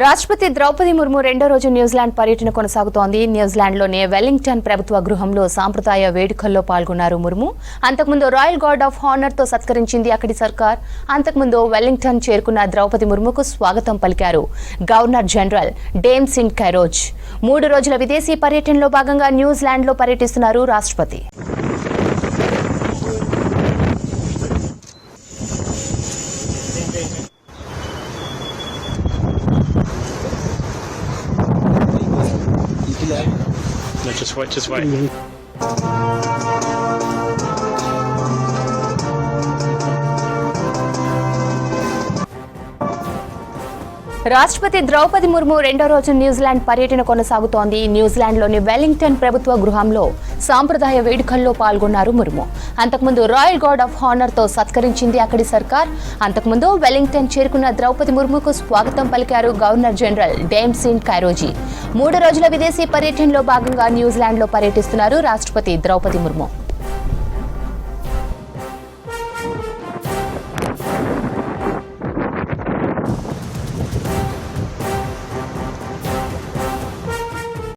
రాష్ట్రపతి ద్రౌపది ముర్ము రెండో రోజు న్యూజిలాండ్ పర్యటన కొనసాగుతోంది. న్యూజిలాండ్లోని వెల్లింగ్టన్ ప్రభుత్వ గృహంలో సాంప్రదాయ వేడుకల్లో పాల్గొన్నారు ముర్ము. అంతకుముందు రాయల్ గార్డ్ ఆఫ్ హానర్ తో సత్కరించింది అక్కడి సర్కార్. అంతకుముందు వెల్లింగ్టన్ చేరుకున్న ద్రౌపది ముర్ముకు స్వాగతం పలికారు గవర్నర్ జనరల్ డేమ్ సింట్ కైరోజ్. 3 రోజుల విదేశీ పర్యటనలో భాగంగా న్యూజిలాండ్లో పర్యటిస్తున్నారు రాష్ట్రపతి. No, just wait. రాష్ట్రపతి ద్రౌపది ముర్ము రెండో రోజు న్యూజిలాండ్ పర్యటన కొనసాగుతోంది. న్యూజిలాండ్లోని వెల్లింగ్టన్ ప్రభుత్వ గృహంలో సాంప్రదాయ వేడుకల్లో పాల్గొన్నారు ముర్ము. అంతకుముందు రాయల్ గార్డ్ ఆఫ్ హానర్ తో సత్కరించింది అక్కడి సర్కార్. అంతకుముందు వెల్లింగ్టన్ చేరుకున్న ద్రౌపది ముర్ముకు స్వాగతం పలికారు గవర్నర్ జనరల్ డేమ్ సింట్ కైరోజీ. 3 రోజుల విదేశీ పర్యటనలో భాగంగా న్యూజిలాండ్లో పర్యటిస్తున్నారు రాష్ట్రపతి ద్రౌపది ముర్ము.